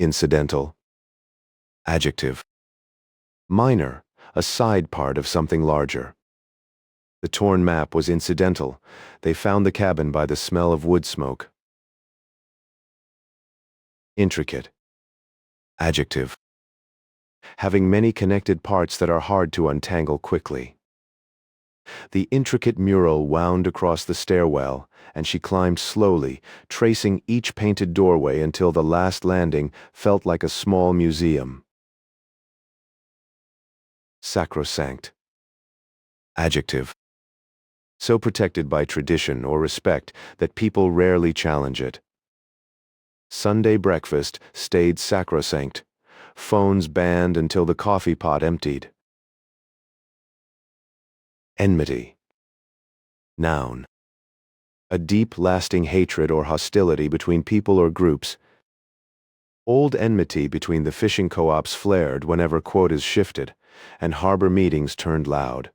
Incidental. Adjective. Minor, a side part of something larger. The torn map was incidental. They found the cabin by the smell of wood smoke. Intricate. Adjective. Having many connected parts that are hard to untangle quickly. The intricate mural wound across the stairwell, and she climbed slowly, tracing each painted doorway until the last landing felt like a small museum. Sacrosanct. Adjective. So protected by tradition or respect that people rarely challenge it. Sunday breakfast stayed sacrosanct. Phones banned until the coffee pot emptied. Enmity. Noun. A deep, lasting hatred or hostility between people or groups. Old enmity between the fishing co-ops flared whenever quotas shifted, and harbor meetings turned loud.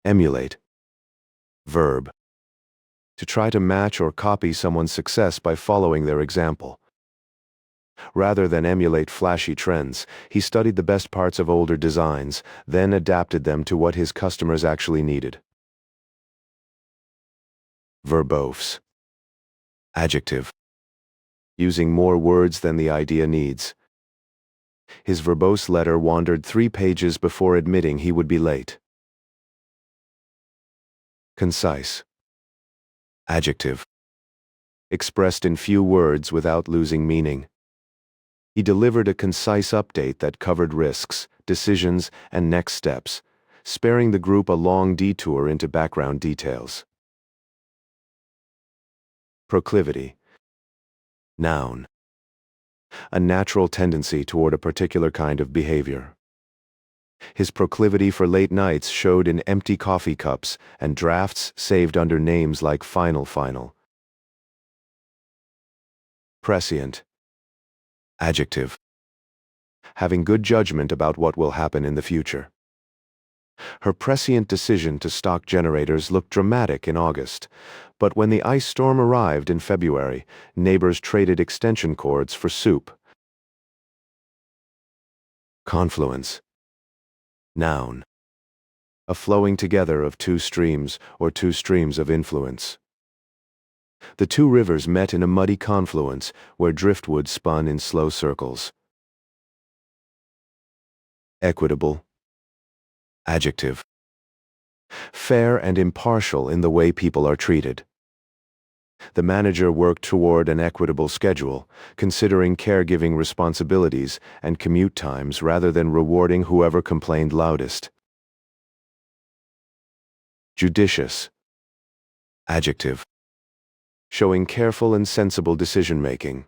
Emulate. Verb. To try to match or copy someone's success by following their example. Rather than emulate flashy trends, he studied the best parts of older designs, then adapted them to what his customers actually needed. Verbose. Adjective. Using more words than the idea needs. His verbose letter wandered 3 pages before admitting he would be late. Concise. Adjective. Expressed in few words without losing meaning. He delivered a concise update that covered risks, decisions, and next steps, sparing the group a long detour into background details. Proclivity. Noun. A natural tendency toward a particular kind of behavior. His proclivity for late nights showed in empty coffee cups and drafts saved under names like Final. Prescient. Adjective. Having good judgment about what will happen in the future. Her prescient decision to stock generators looked dramatic in August, but when the ice storm arrived in February, neighbors traded extension cords for soup. Confluence. Noun. A flowing together of 2 streams or 2 streams of influence. The 2 rivers met in a muddy confluence where driftwood spun in slow circles. Equitable. Adjective. Fair and impartial in the way people are treated. The manager worked toward an equitable schedule, considering caregiving responsibilities and commute times rather than rewarding whoever complained loudest. Judicious. Adjective. Showing careful and sensible decision-making.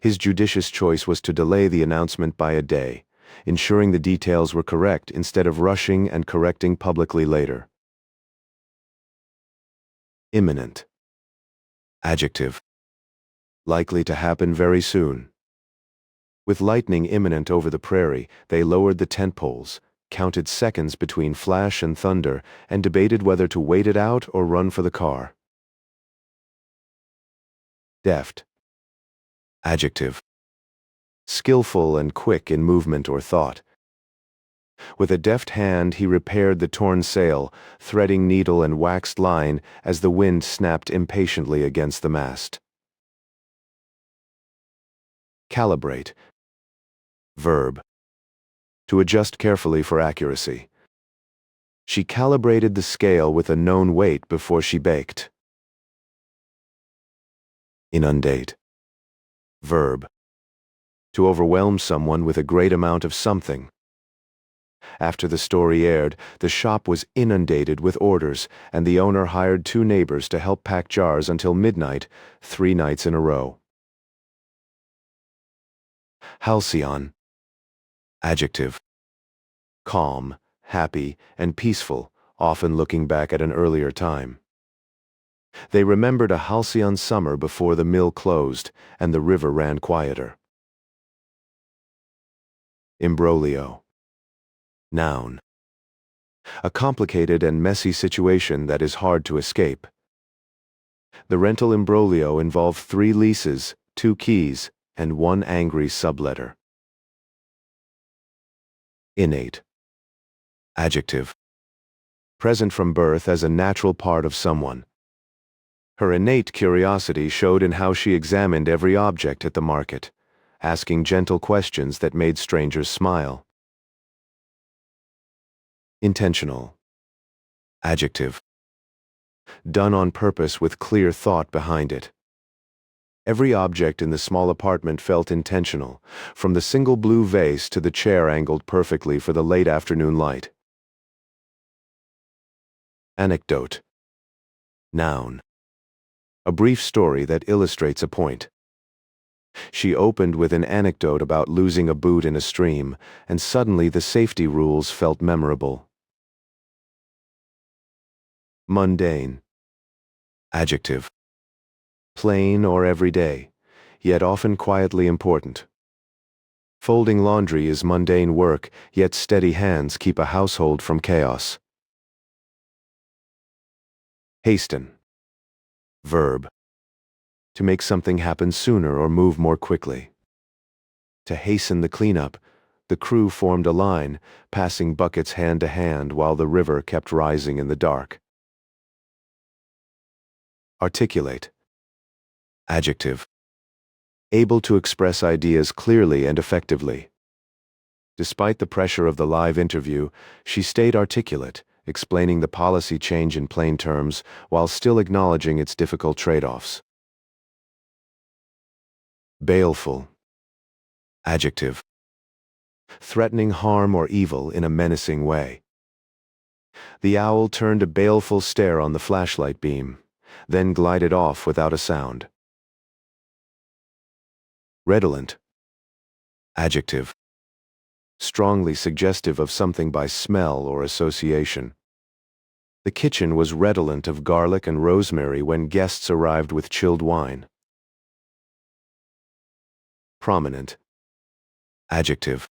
His judicious choice was to delay the announcement by a day, ensuring the details were correct instead of rushing and correcting publicly later. Imminent. Adjective. Likely to happen very soon. With lightning imminent over the prairie, they lowered the tent poles, counted seconds between flash and thunder, and debated whether to wait it out or run for the car. Deft. Adjective. Skillful and quick in movement or thought. With a deft hand he repaired the torn sail, threading needle and waxed line as the wind snapped impatiently against the mast. Calibrate. Verb. To adjust carefully for accuracy. She calibrated the scale with a known weight before she baked. Inundate. Verb. To overwhelm someone with a great amount of something. After the story aired, the shop was inundated with orders, and the owner hired 2 neighbors to help pack jars until midnight, 3 nights in a row. Halcyon. Adjective. Calm, happy, and peaceful, often looking back at an earlier time. They remembered a halcyon summer before the mill closed and the river ran quieter. Imbroglio. Noun. A complicated and messy situation that is hard to escape. The rental imbroglio involved 3 leases, 2 keys, and 1 angry subletter. Innate. Adjective. Present from birth as a natural part of someone. Her innate curiosity showed in how she examined every object at the market, asking gentle questions that made strangers smile. Intentional. Adjective. Done on purpose with clear thought behind it. Every object in the small apartment felt intentional, from the single blue vase to the chair angled perfectly for the late afternoon light. Anecdote. Noun. A brief story that illustrates a point. She opened with an anecdote about losing a boot in a stream, and suddenly the safety rules felt memorable. Mundane. Adjective. Plain or everyday, yet often quietly important. Folding laundry is mundane work, yet steady hands keep a household from chaos. Hasten. Verb. To make something happen sooner or move more quickly. To hasten the cleanup, the crew formed a line, passing buckets hand to hand while the river kept rising in the dark. Articulate. Adjective. Able to express ideas clearly and effectively. Despite the pressure of the live interview, she stayed articulate, explaining the policy change in plain terms while still acknowledging its difficult trade-offs. Baleful. Adjective. Threatening harm or evil in a menacing way. The owl turned a baleful stare on the flashlight beam, then glided off without a sound. Redolent. Adjective. Strongly suggestive of something by smell or association. The kitchen was redolent of garlic and rosemary when guests arrived with chilled wine. Prominent. Adjective.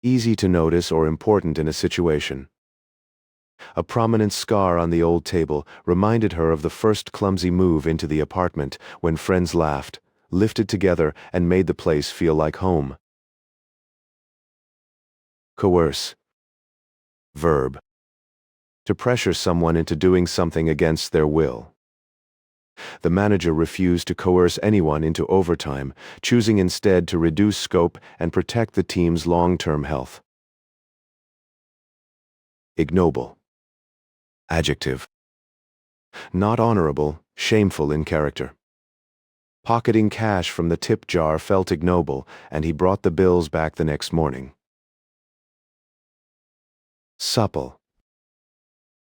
Easy to notice or important in a situation. A prominent scar on the old table reminded her of the first clumsy move into the apartment when friends laughed, lifted together, and made the place feel like home. Coerce. Verb. To pressure someone into doing something against their will. The manager refused to coerce anyone into overtime, choosing instead to reduce scope and protect the team's long-term health. Ignoble. Adjective. Not honorable, shameful in character. Pocketing cash from the tip jar felt ignoble, and he brought the bills back the next morning. Supple.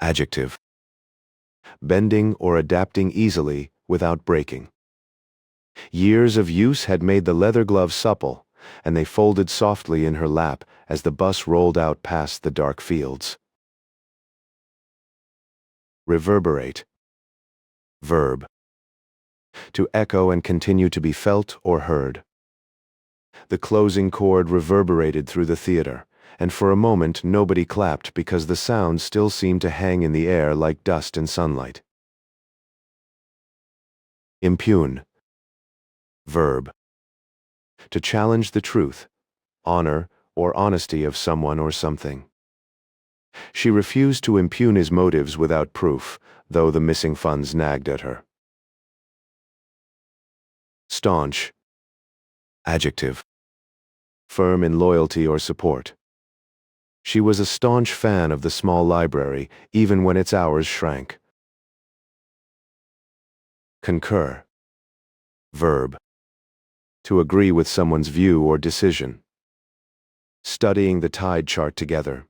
Adjective. Bending or adapting easily without breaking. Years of use had made the leather gloves supple, and they folded softly in her lap as the bus rolled out past the dark fields. Reverberate. Verb. To echo and continue to be felt or heard. The closing chord reverberated through the theater, and for a moment nobody clapped because the sound still seemed to hang in the air like dust in sunlight. Impugn. Verb. To challenge the truth, honor, or honesty of someone or something. She refused to impugn his motives without proof, though the missing funds nagged at her. Staunch. Adjective. Firm in loyalty or support. She was a staunch fan of the small library, even when its hours shrank. Concur. Verb. To agree with someone's view or decision. Studying the tide chart together,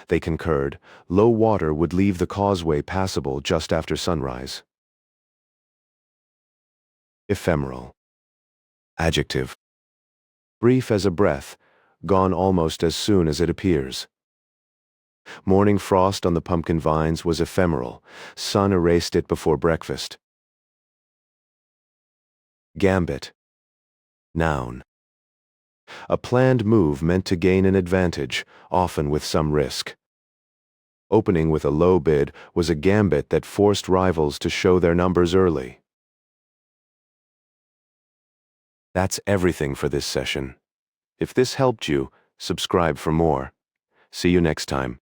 they concurred low water would leave the causeway passable just after sunrise. Ephemeral. Adjective. Brief as a breath, gone almost as soon as it appears. Morning frost on the pumpkin vines was ephemeral. Sun erased it before breakfast. Gambit. Noun. A planned move meant to gain an advantage, often with some risk. Opening with a low bid was a gambit that forced rivals to show their numbers early. That's everything for this session. If this helped you, subscribe for more. See you next time.